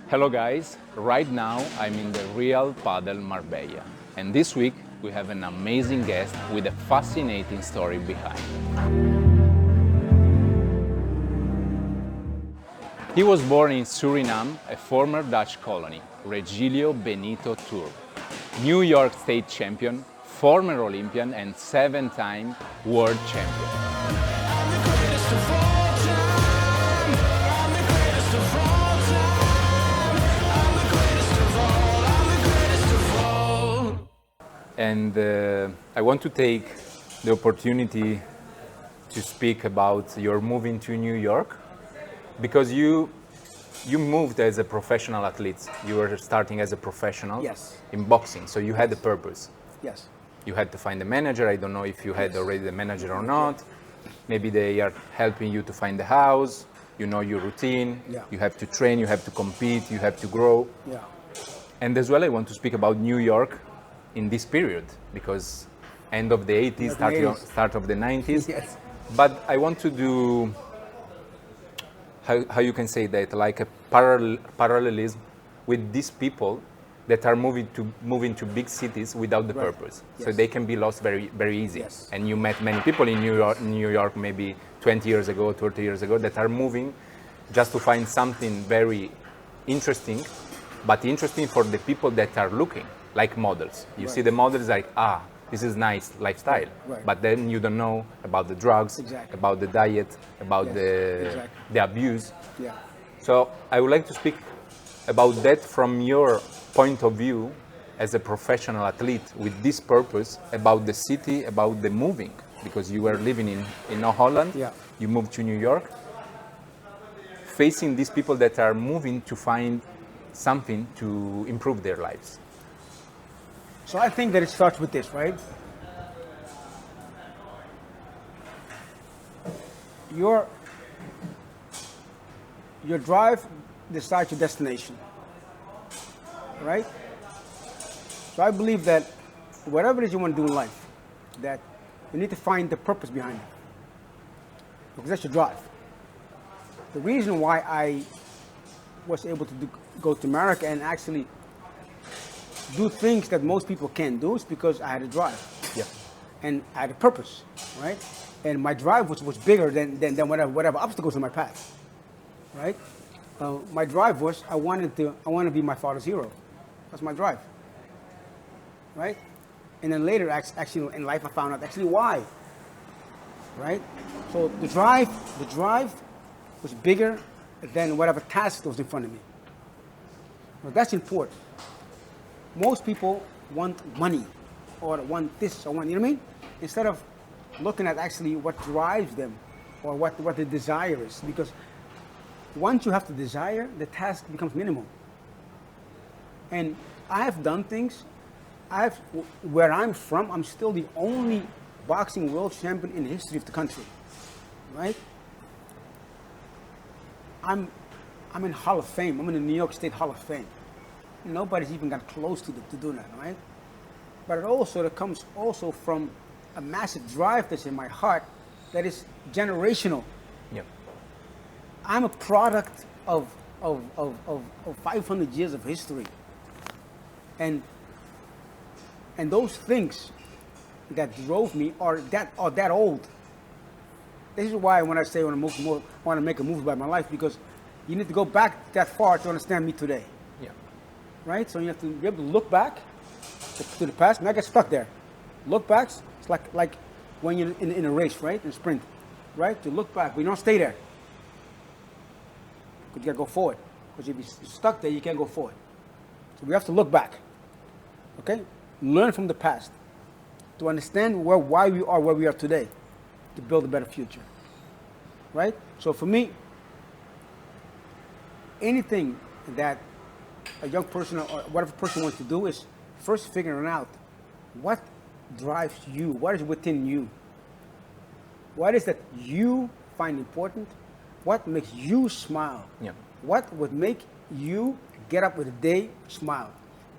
Hello guys, right now I'm in the Real Padel Marbella, and this week we have an amazing guest with a fascinating story behind. He was born in Suriname, a former Dutch colony, Regilio Benito Tuur, New York State champion, former Olympian and 7-time world champion. And I want to take the opportunity to speak about your moving to New York, because you moved as a professional athlete. You were starting as a professional in boxing, so you had a purpose. Yes. You had to find a manager. I don't know if you had already the manager or not. Maybe they are helping you to find the house. You know your routine. Yeah. You have to train, you have to compete, you have to grow. Yeah. And as well, I want to speak about New York in this period, because end of the 80s, start of the 90s. Yes. But I want to do, how you can say that, like a parallelism with these people that are moving to big cities without the purpose. Yes. So they can be lost very, very easy. Yes. And you met many people in New York maybe 20 years ago, 30 years ago, that are moving just to find something very interesting, but interesting for the people that are looking, like models. You see the models like, this is nice lifestyle, but then you don't know about the drugs, about the diet, about the abuse. Yeah. So I would like to speak about that from your point of view as a professional athlete with this purpose, about the city, about the moving, because you were living in Holland, you moved to New York, facing these people that are moving to find something to improve their lives. So I think that it starts with this, right? Your drive decides your destination, right? So I believe that whatever it is you want to do in life, that you need to find the purpose behind it, because that's your drive. The reason why I was able to go to America and actually do things that most people can't do is because I had a drive. Yeah. And I had a purpose, right? And my drive was bigger than whatever obstacles in my path, right? My drive was I want to be my father's hero. That's my drive, right? And then later, actually in life, I found out actually why, right? So the drive was bigger than whatever task that was in front of me. Well, that's important. Most people want money or want this or want, you know what I mean? Instead of looking at actually what drives them or what the desire is. Because once you have the desire, the task becomes minimal. And I have done things. Where I'm from, I'm still the only boxing world champion in the history of the country, right? I'm in Hall of Fame. I'm in the New York State Hall of Fame. Nobody's even got close to do that, right? But it comes also from a massive drive that's in my heart that is generational. Yep. I'm a product of 500 years of history. And those things that drove me are that old. This is why when I say I want to make a move about my life, because you need to go back that far to understand me today. Yeah. Right? So you have to be able to look back to the past, not get stuck there. Look back, it's like when you're in a race, right? In a sprint, right? To look back, but you don't stay there. Because you gotta go forward. Because if you're stuck there, you can't go forward. So we have to look back. Okay? Learn from the past to understand why we are where we are today, to build a better future. Right? So for me, anything that a young person or whatever person wants to do is first figuring out what drives you, what is within you, what is that you find important, what makes you smile, what would make you get up with a day smile.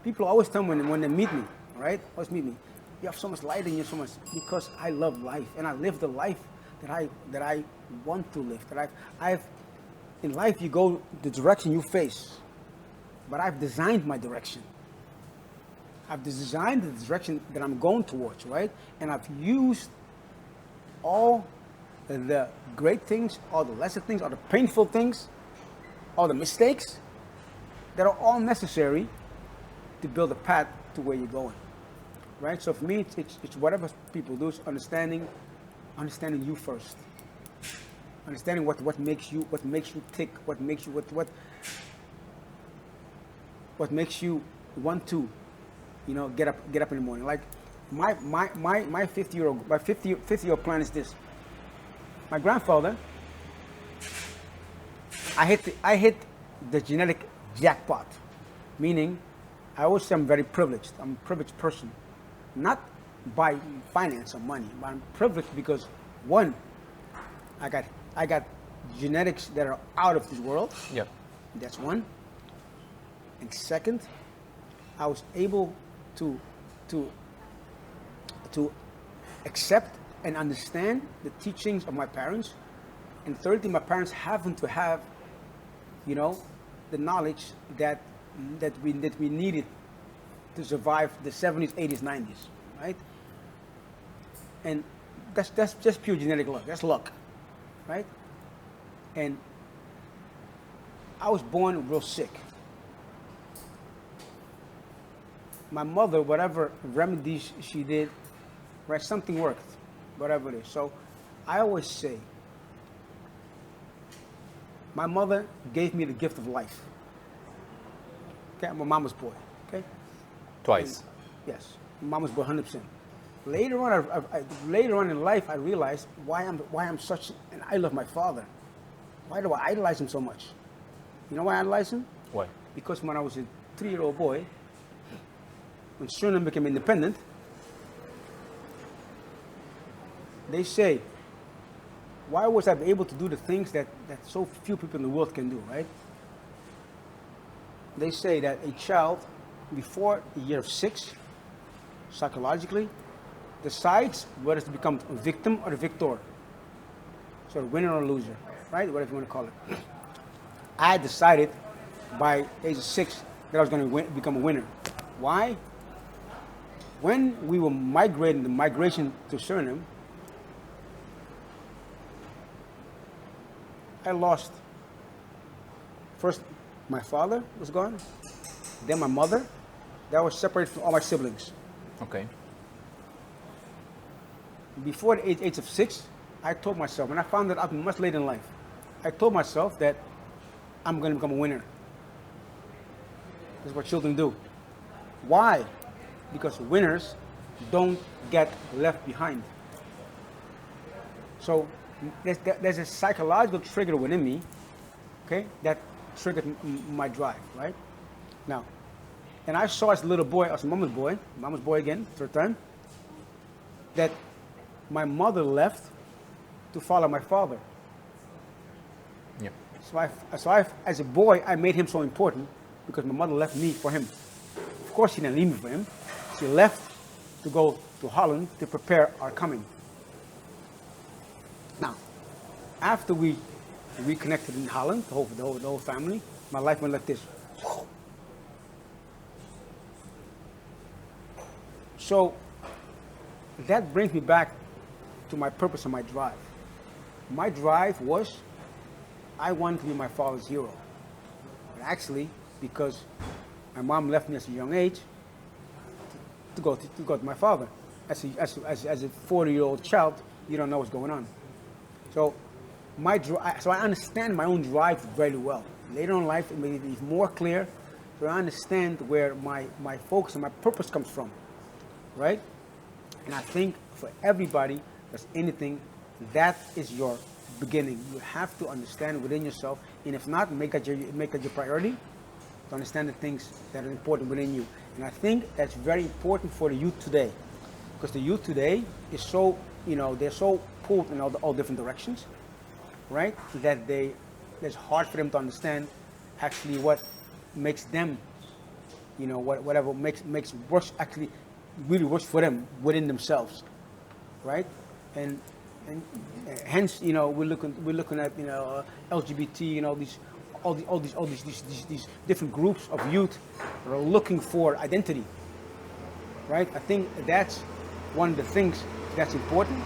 People always tell me when they meet me, right? Always meet me, you have so much light in you, so much, because I love life and I live the life that I want to live. That I've in life, you go the direction you face. but I've designed my direction. I've designed the direction that I'm going towards, right? And I've used all the great things, all the lesser things, all the painful things, all the mistakes that are all necessary to build a path to where you're going, right? So for me, it's whatever people do is understanding you first, understanding what makes you tick, what makes you want to, get up in the morning. Like my 50-year plan is this. My grandfather, I hit the genetic jackpot, meaning I always say I'm very privileged. I'm a privileged person, not by finance or money, but I'm privileged because one, I got genetics that are out of this world. Yep. That's one. And second, I was able to accept and understand the teachings of my parents. And thirdly, my parents happen to have, the knowledge that we needed to survive the 70s, 80s, 90s, right? And that's just pure genetic luck. That's luck, right? And I was born real sick. My mother, whatever remedies she did, right, something worked, whatever it is. So I always say, my mother gave me the gift of life. Okay, I'm a mama's boy. Okay. Twice. And, yes, mama's boy, 100%. Later on in life, I realized why I'm such, and I love my father. Why do I idolize him so much? You know why I idolize him? Why? Because when I was a 3-year-old boy, when Suriname became independent, they say, why was I able to do the things that so few people in the world can do, right? They say that a child, before the year of 6, psychologically, decides whether to become a victim or a victor. So a winner or a loser, right? Whatever you want to call it. I decided by age of 6 that I was going to become a winner. Why? When we were migrating, the migration to Suriname, I lost. First, my father was gone, then my mother. That was separated from all my siblings. Okay. Before the age of 6, I told myself, and I found that out much later in life, I told myself that I'm going to become a winner. That's what children do. Why? Because winners don't get left behind. So there's a psychological trigger within me, okay, that triggered my drive, right? Now, and I saw as a little boy, as a mama's boy again, third time, that my mother left to follow my father. Yep. So I, as a boy, I made him so important because my mother left me for him. Of course, she didn't leave me for him. She left to go to Holland to prepare our coming. Now, after we reconnected in Holland, the whole family, my life went like this. So that brings me back to my purpose and my drive. My drive was, I wanted to be my father's hero. But actually, because my mom left me at a young age to go to my father. As a 40-year-old child, you don't know what's going on. So I understand my own drive very well. Later on in life, it made it even more clear. So I understand where my focus and my purpose comes from, right? And I think for everybody that's anything, that is your beginning. You have to understand within yourself, and if not, make it your priority to understand the things that are important within you. And I think that's very important for the youth today, because the youth today is so, they're so pulled in all different directions, right? That it's hard for them to understand actually what makes them, whatever makes works actually really works for them within themselves, right? And hence, we're looking at LGBT, these different groups of youth that are looking for identity, right? I think that's one of the things that's important,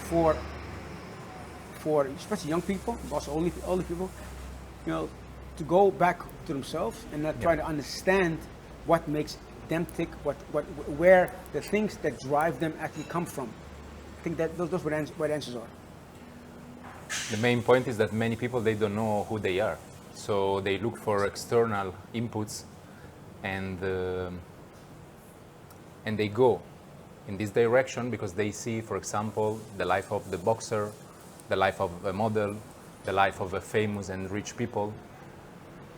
for especially young people, also older people, to go back to themselves and not try to understand what makes them tick, where the things that drive them actually come from. I think that those where the answers are. The main point is that many people, they don't know who they are. So they look for external inputs and they go in this direction because they see, for example, the life of the boxer, the life of a model, the life of a famous and rich people,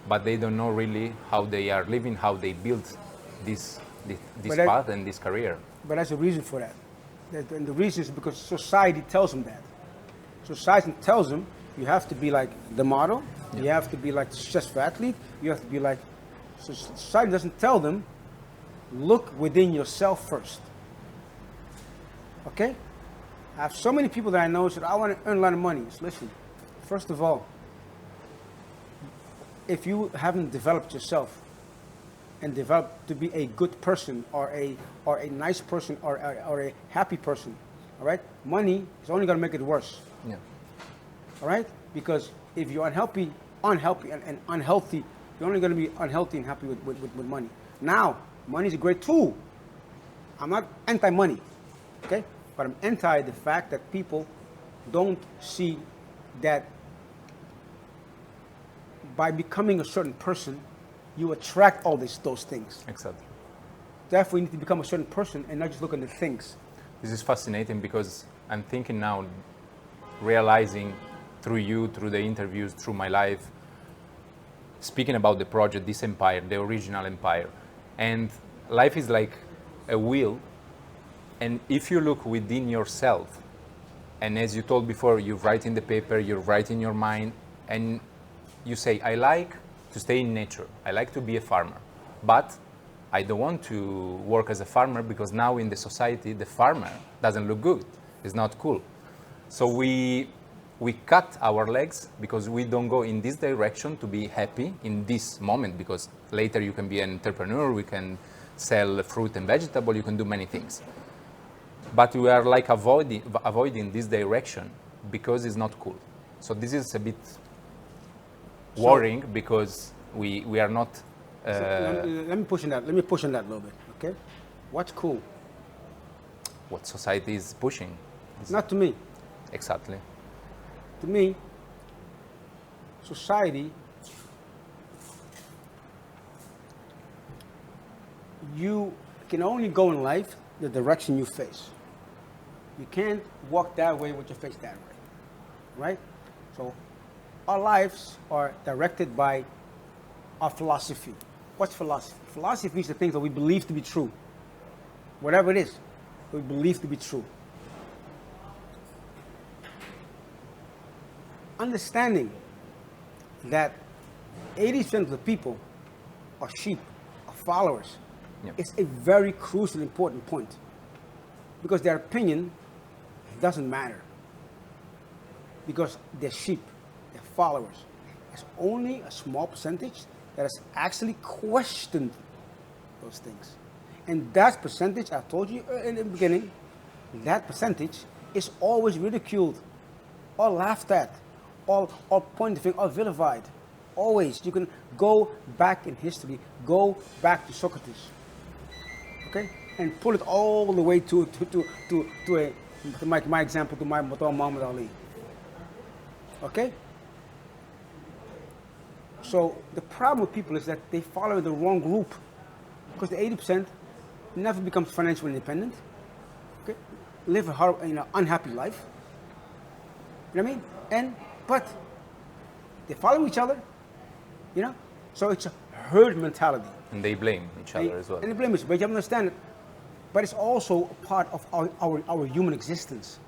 but they don't know really how they are living, how they built this path and this career. But there's a reason for that. And the reason is because society tells them that. Society tells them you have to be like the model, you have to be like the successful athlete, you have to be like... So society doesn't tell them, look within yourself first. Okay? I have so many people that I know said, I want to earn a lot of money. So listen, first of all, if you haven't developed yourself and developed to be a good person or a nice person or a happy person, all right, money is only going to make it worse. Yeah. All right? Because if you're unhealthy and unhealthy, you're only going to be unhealthy and happy with money. Now, money is a great tool. I'm not anti-money, okay? But I'm anti the fact that people don't see that by becoming a certain person, you attract all those things. Exactly. Therefore, you need to become a certain person and not just look at the things. This is fascinating because I'm thinking now, realizing through you, through the interviews, through my life, speaking about the project, this empire, the original empire. And life is like a wheel. And if you look within yourself, and as you told before, you write in the paper, you write in your mind, and you say, I like to stay in nature. I like to be a farmer. But I don't want to work as a farmer because now in the society, the farmer doesn't look good. It's not cool. So we cut our legs because we don't go in this direction to be happy in this moment, because later you can be an entrepreneur, we can sell fruit and vegetable, you can do many things. But we are like avoiding this direction because it's not cool. So this is a bit worrying because we are not... let me push on that. Let me push on that a little bit, okay? What's cool? What society is pushing. Not to me. Exactly. To me, society, you can only go in life the direction you face. You can't walk that way with your face that way, right? So our lives are directed by our philosophy. What's philosophy? Philosophy is the things that we believe to be true. Whatever it is, we believe to be true. Understanding that 80% of the people are sheep, are followers, is a very crucial, important point. Because their opinion doesn't matter. Because they're sheep, they're followers. There's only a small percentage that has actually questioned those things. And that percentage, I told you in the beginning, that percentage is always ridiculed or laughed at, or pointed finger, or vilified. Always. You can go back in history, go back to Socrates, okay, and pull it all the way to my example, to Muhammad Ali. Okay. So the problem with people is that they follow the wrong group, because the 80% never becomes financially independent. Okay, live a unhappy life. You know what I mean? But they follow each other, so it's a herd mentality. And they blame each other as well. And they blame each other, but you have to understand it. But it's also a part of our human existence.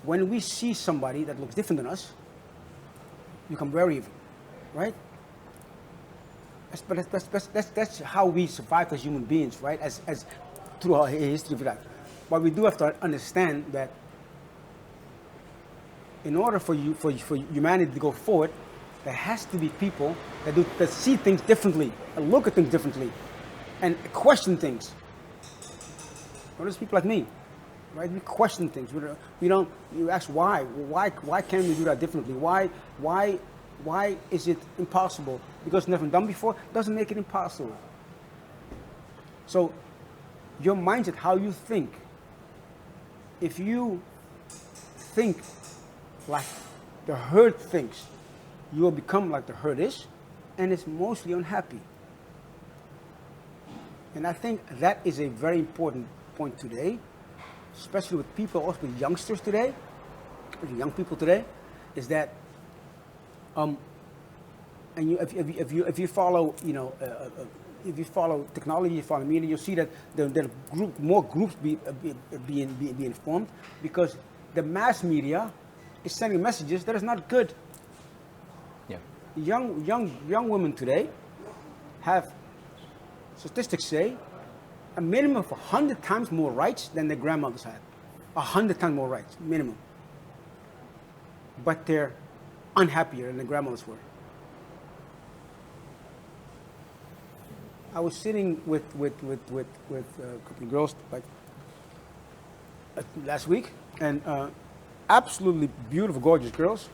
When we see somebody that looks different than us, we become very evil, right? That's how we survive as human beings, right? As through our history of that. But we do have to understand that in order for humanity to go forward, there has to be people that see things differently, and look at things differently, and question things. Well, there's people like me, right? We question things. You ask why? Why can't we do that differently? Why is it impossible? Because it's never been done before doesn't make it impossible. So your mindset, how you think, if you think like the herd thinks, you will become like the herd is, and it's mostly unhappy. And I think that is a very important point today, especially with people, also with youngsters today, with young people today, is that, and if you follow, if you follow technology, you follow media, you'll see that there are more groups being formed, because the mass media is sending messages that is not good. Yeah. Young women today have, statistics say, a minimum of 100 times more rights than their grandmothers had. 100 times more rights, minimum. But they're unhappier than their grandmothers were. I was sitting with a couple of girls like last week, and absolutely beautiful, gorgeous girls,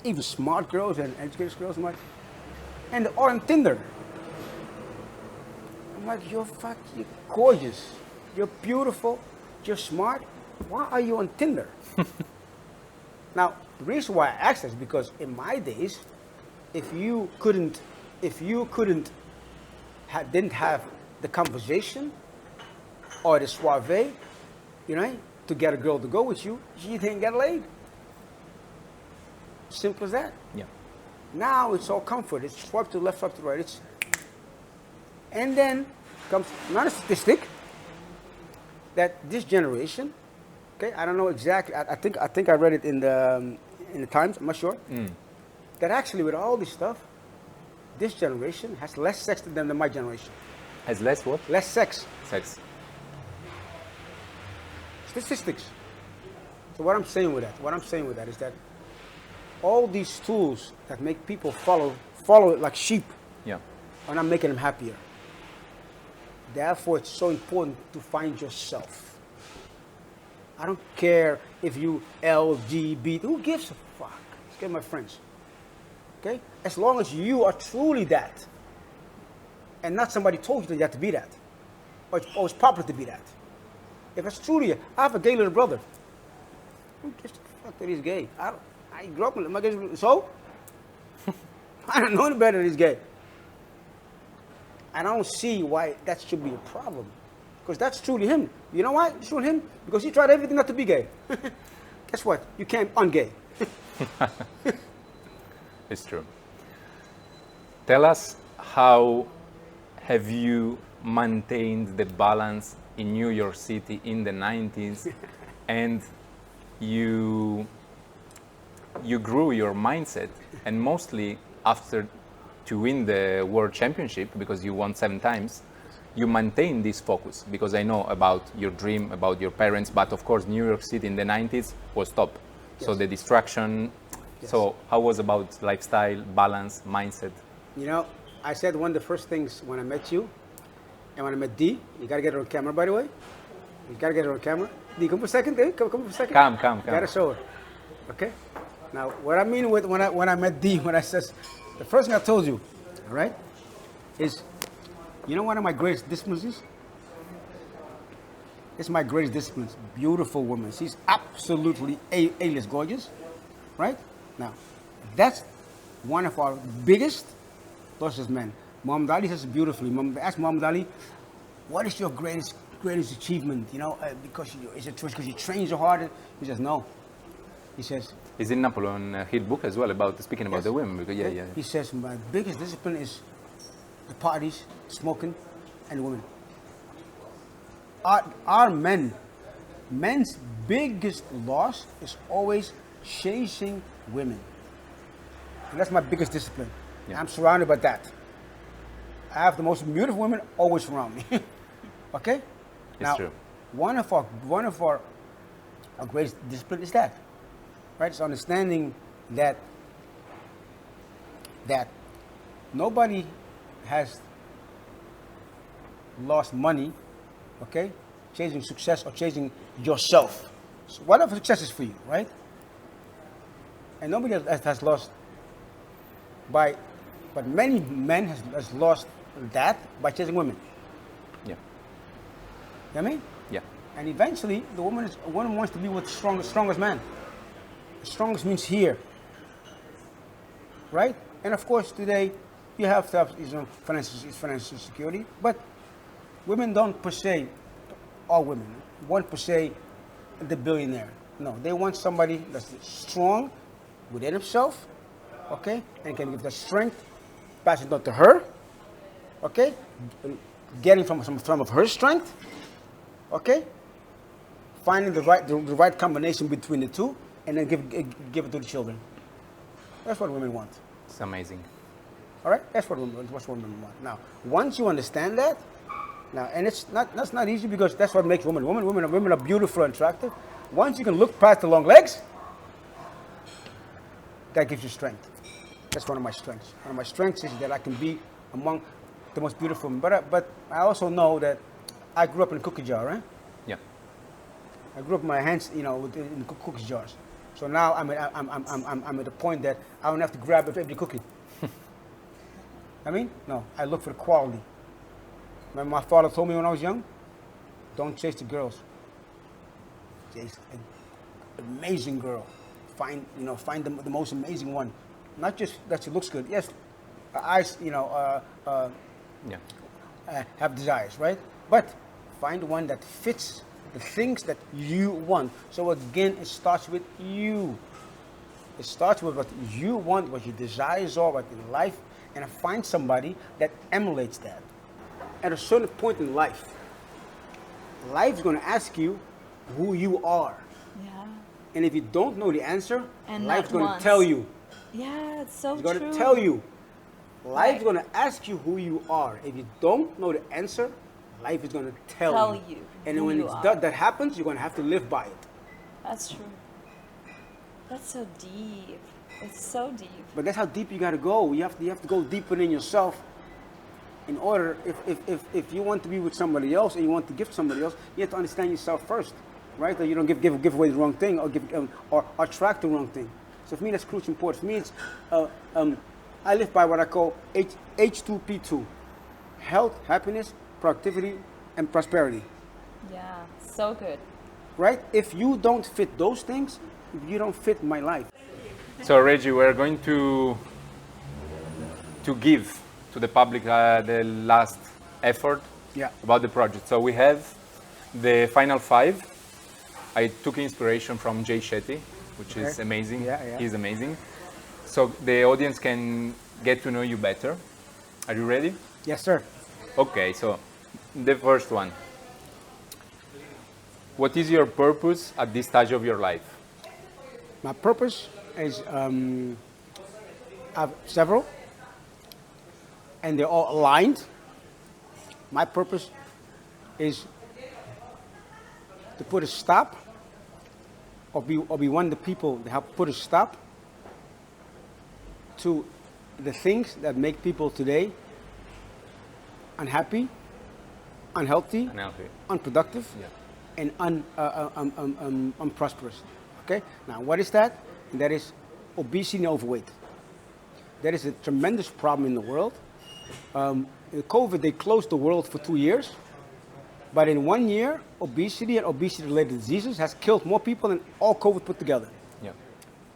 even smart girls and educated girls, and they're all on Tinder. I'm like, you're gorgeous, you're beautiful, you're smart. Why are you on Tinder? Now, the reason why I asked is because in my days, if you didn't have the conversation or the suave, to get a girl to go with you, you didn't get laid. Simple as that. Yeah. Now it's all comfort. It's swipe to the left, swipe to the right. And then comes another statistic that this generation, okay, I don't know exactly. I think I read it in the Times. I'm not sure. That actually, with all this stuff, this generation has less sex than my generation. Has less what? Less sex. Sex. Statistics. So what I'm saying with that is that all these tools that make people follow it like sheep, yeah, are not making them happier. Therefore, it's so important to find yourself. I don't care if you LGBT, who gives a fuck? Let's get my friends. Okay? As long as you are truly that, and not somebody told you that you have to be that, or it's popular to be that. If it's truly, I have a gay little brother. Who gives a fuck that he's gay? I grew up with my gay, so? I don't know any better that he's gay. I don't see why that should be a problem. Because that's truly him. You know why it's truly him? Because he tried everything not to be gay. Guess what? You can't ungay. It's true. Tell us, how have you maintained the balance in New York City in the 90s, and you grew your mindset, and mostly after to win the World Championship, because you won 7 times, you maintain this focus, because I know about your dream, about your parents, but of course New York City in the 90s was top. Yes. So the distraction. Yes. So how was about lifestyle, balance, mindset? I said one of the first things when I met you, and when I met D, you gotta get her on camera, by the way. You gotta get her on camera. D, come for a second, D. Come for a second. Come. Gotta show her. Okay? Now, what I mean with when I met D, when I says, the first thing I told you, all right, is, one of my greatest disciplines is? It's my greatest disciplines. Beautiful woman. She's absolutely A-list gorgeous, right? Now, that's one of our biggest versus men. Muhammad Ali says it beautifully. Ask Muhammad Ali, what is your greatest achievement? Because you train so hard. He says no. He says. Is in Napoleon Hill book as well about speaking about the women? Because, yeah. He says my biggest discipline is the parties, smoking, and women. Our men's biggest loss is always chasing women. And that's my biggest discipline. Yeah. I'm surrounded by that. I have the most beautiful women always around me. Okay? It's true. One of our our greatest discipline is that, right? It's understanding that nobody has lost money, okay, chasing success or chasing yourself. So whatever success is for you, right? And nobody has lost but many men has lost that by chasing women. Yeah. You know what I mean? Yeah. And eventually, a woman wants to be with the strongest man. The strongest means here, right? And of course, today you have to have financial security, but women don't per se, all women, want per se the billionaire. No, they want somebody that's strong within himself, okay, and can give the strength, pass it on to her, okay, getting from some of her strength, okay, finding the right combination between the two, and then give it to the children. That's what women want. It's amazing. All right, that's what women want. Now, once you understand that, now, and that's not easy because that's what makes women. Women are beautiful and attractive. Once you can look past the long legs, that gives you strength. That's one of my strengths. One of my strengths is that I can be among the most beautiful women. But I also know that I grew up in a cookie jar, right? Yeah. I grew up with my hands, in cookie jars. So now I'm at the point that I don't have to grab every cookie. No, I look for the quality. My father told me when I was young, don't chase the girls. Chase an amazing girl. Find the most amazing one. Not just that she looks good. Yes, eyes, have desires, right? But find one that fits the things that you want. So again, it starts with you. It starts with what you want, what your desires are, what in life, and find somebody that emulates that. At a certain point in life, life's going to ask you who you are. Yeah. And if you don't know the answer, And life's not going to once. tell you. Yeah, it's so It's true. going to tell you. Life's Right. going to ask you who you are. If you don't know the answer, life is going to tell you. And then who when you that happens, you're going to have to live by it. That's true. That's so deep. It's so deep. But that's how deep you got to go. You have to go deeper in yourself. In order, if you want to be with somebody else and you want to give somebody else, you have to understand yourself first, right? That you don't give away the wrong thing or attract the wrong thing. So for me, that's crucial important. For me, it's I live by what I call H2P2: health, happiness, productivity, and prosperity. Yeah, so good. Right? If you don't fit those things, you don't fit my life. So Regi, we're going to give to the public the last effort about the project. So we have the final 5. I took inspiration from Jay Shetty, which is amazing. Yeah. He's amazing. So the audience can get to know you better. Are you ready? Yes, sir. Okay, so the first one. What is your purpose at this stage of your life? My purpose is I have several, and they're all aligned. My purpose is to put a stop, or be one of the people that help put a stop to the things that make people today unhappy, unhealthy, unproductive, and unprosperous. Okay. Now, what is that? That is obesity and overweight. That is a tremendous problem in the world. In COVID, they closed the world for 2 years. But in 1 year, obesity and obesity-related diseases has killed more people than all COVID put together. Yeah.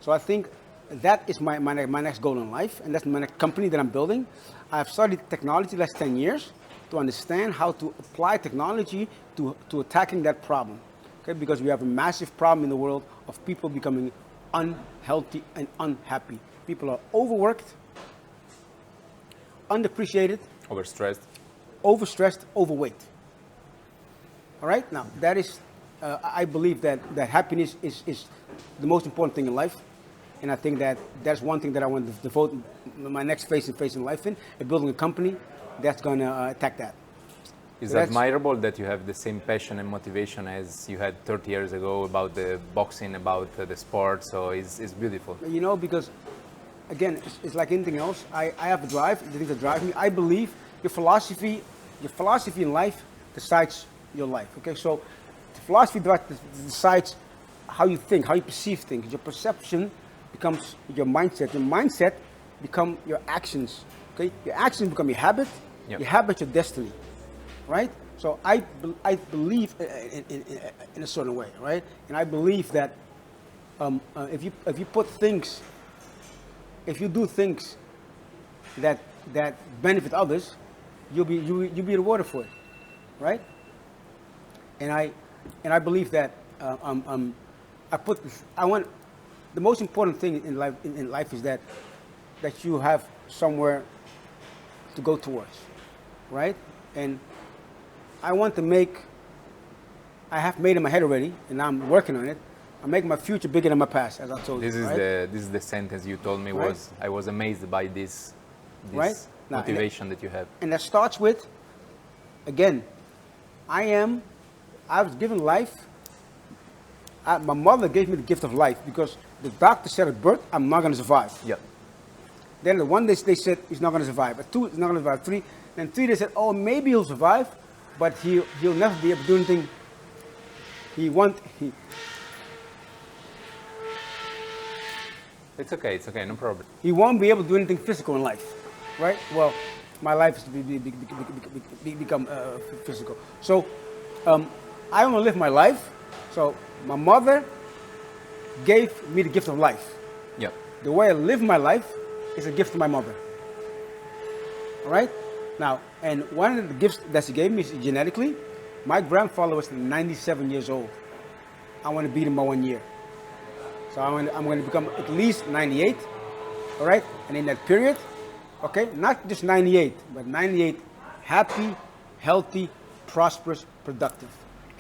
So I think that is my next goal in life, and that's my next company that I'm building. I've studied technology the last 10 years to understand how to apply technology to attacking that problem. Okay, because we have a massive problem in the world of people becoming unhealthy and unhappy. People are overworked, underappreciated, overstressed, overweight. All right? Now, that is, I believe that happiness is the most important thing in life. And I think that that's one thing that I want to devote my next phase in life in, and building a company that's going to attack that. It's So that's- admirable that you have the same passion and motivation as you had 30 years ago about the boxing, about the sport. So it's beautiful. You know, because again, it's like anything else. I have a drive, the things that drive me. I believe your philosophy in life decides your life. Okay, so the philosophy decides how you think, how you perceive things. Your perception becomes your mindset. Your mindset become your actions. Okay, your actions become your habit. Yep. Your habit, your destiny. Right. So I believe in a certain way. Right. And I believe that if you put things, if you do things that benefit others, you'll be rewarded for it, right? And I believe that the most important thing in life is that you have somewhere to go towards, right? And I have made in my head already, and I'm working on it. I'm making my future bigger than my past, as I told you. This is the sentence you told me. Right. I was amazed by this Right? Now, motivation that you have. And that starts with, again, I was given life. My mother gave me the gift of life because the doctor said at birth, I'm not going to survive. Yeah. Then the one day they said he's not going to survive. At 2, he's not going to survive. 3, then 3 they said, oh, maybe he'll survive, but he'll never be able to do anything. It's okay, no problem. He won't be able to do anything physical in life, right? Well, my life is to become physical. So I want to live my life. So my mother gave me the gift of life. Yeah. The way I live my life is a gift to my mother. All right? Now, and one of the gifts that she gave me is genetically. My grandfather was 97 years old. I want to beat him by 1 year. So I'm going to become at least 98, all right? And in that period, okay, not just 98, but 98 happy, healthy, prosperous, productive.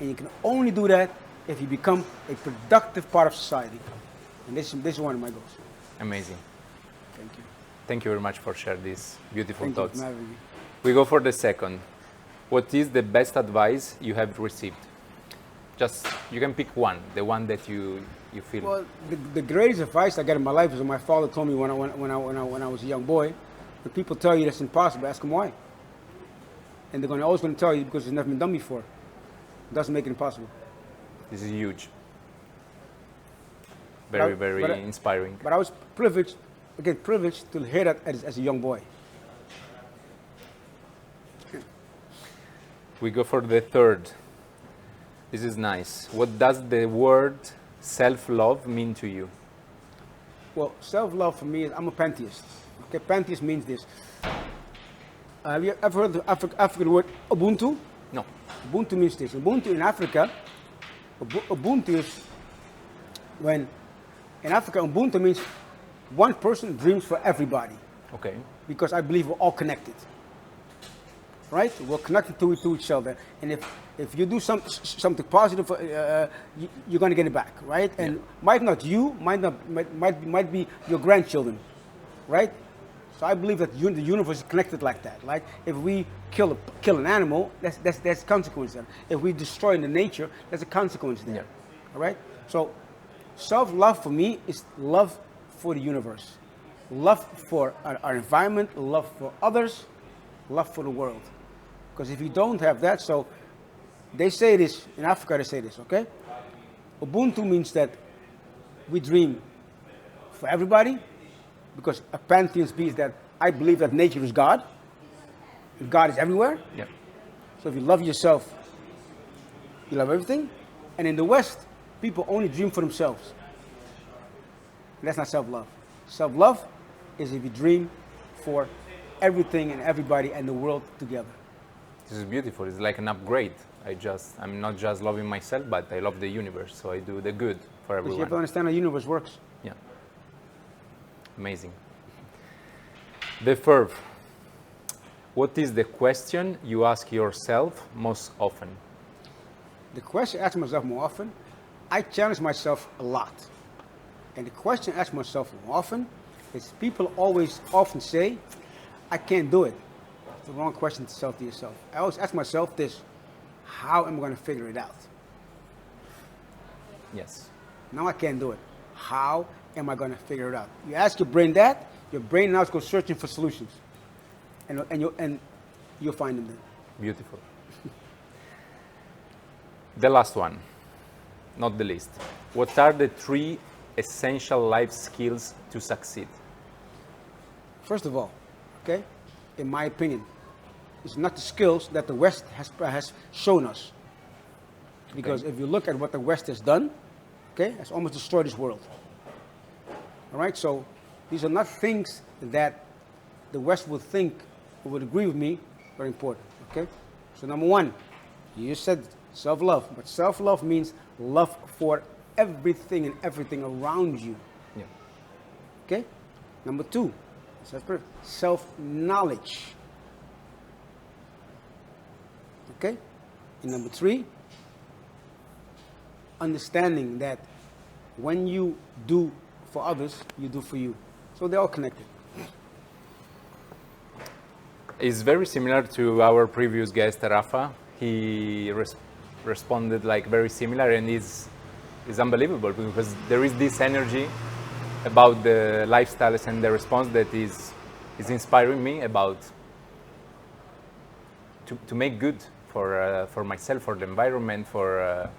And you can only do that if you become a productive part of society. And this is one of my goals. Amazing. Thank you. Thank you very much for sharing these beautiful Thank thoughts. you for having me. We go for the second. What is the best advice you have received? Just, you can pick one, the one that you feel. Well, the greatest advice I got in my life is what my father told me when I was a young boy. When people tell you that's impossible, ask them why. And they're always going to tell you because it's never been done before. It doesn't make it impossible. This is huge. Very inspiring. But I was privileged to hear that as a young boy. We go for the third. This is nice. What does the word self-love mean to you? Well, self-love for me is, I'm a pantheist. Okay, pantheist means this. Have you ever heard the African word Ubuntu? No. Ubuntu means this. Ubuntu in Africa, Ubuntu is when, in Africa, Ubuntu means one person dreams for everybody. Okay. Because I believe we're all connected. Right? We're connected to each other. And if you do something positive, you're going to get it back, right? And might not you, might be your grandchildren, right? So I believe that the universe is connected like that. Like if we kill an animal, that's consequence there. If we destroy the nature, there's a consequence there. Yeah. All right? So self-love for me is love for the universe, love for our environment, love for others, love for the world. Because if you don't have that, so they say this, in Africa they say this, okay? Ubuntu means that we dream for everybody, because a pantheist means that I believe that nature is God, and God is everywhere. Yeah. So if you love yourself, you love everything. And in the West, people only dream for themselves. And that's not self-love. Self-love is if you dream for everything and everybody and the world together. This is beautiful. It's like an upgrade. I'm not just loving myself, but I love the universe. So I do the good for Because everyone. you have to understand how the universe works. Yeah. Amazing. The third. What is the question you ask yourself most often? The question I ask myself more often, I challenge myself a lot. And the question I ask myself more often is people often say, I can't do it. It's the wrong question to sell to yourself. I always ask myself this: how am I going to figure it out? Yes. Now I can't do it. How am I going to figure it out? You ask your brain that, your brain now is go searching for solutions, and you'll find them then. Beautiful. The last one, not the least. What are the 3 essential life skills to succeed? First of all, okay, in my opinion, it's not the skills that the West has shown us. Because if you look at what the West has done, okay, it's almost destroyed this world. All right, so these are not things that the West would think or would agree with me are important, okay? So number 1, you said self-love, but self-love means love for everything and everything around you, Yeah. okay? Number 2, self-knowledge, okay? And number 3, understanding that when you do for others, you do for you. So they're all connected. It's very similar to our previous guest, Rafa. He responded like very similar, and it's unbelievable because there is this energy about the lifestyles and the response that is inspiring me about to make good for myself, for the environment, for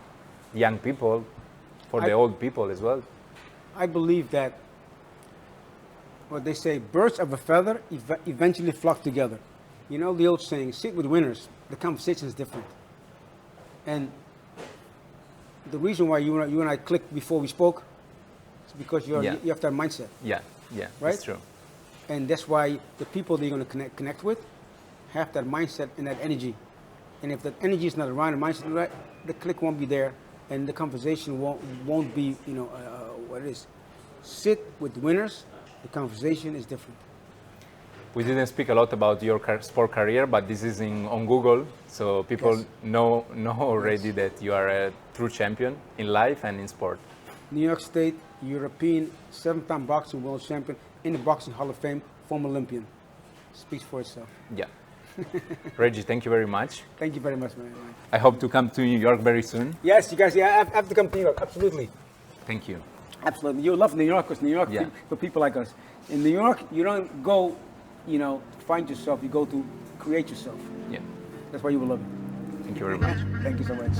young people, for the old people as well. I believe that what they say, birds of a feather eventually flock together. You know the old saying, sit with winners, the conversation is different. And the reason why you and I clicked before we spoke is because you have that mindset. Yeah, right? That's true. And that's why the people that you're going to connect with have that mindset and that energy. And if that energy is not around, the mindset is right, the click won't be there, and the conversation won't be, what it is. Sit with winners, the conversation is different. We didn't speak a lot about your sport career, but this is on Google, so people know already that you are a true champion in life and in sport. New York State, European, 7-time boxing world champion, in the Boxing Hall of Fame, former Olympian. Speaks for itself. Yeah. Regi, thank you very much. Thank you very much, man. I hope to come to New York very soon. Yes, you guys, I have to come to New York, absolutely. Thank you. Absolutely. You love New York because New York, for people like us. In New York, you don't go, to find yourself, you go to create yourself. Yeah. That's why you will love it. Thank you very much. Thank you so much.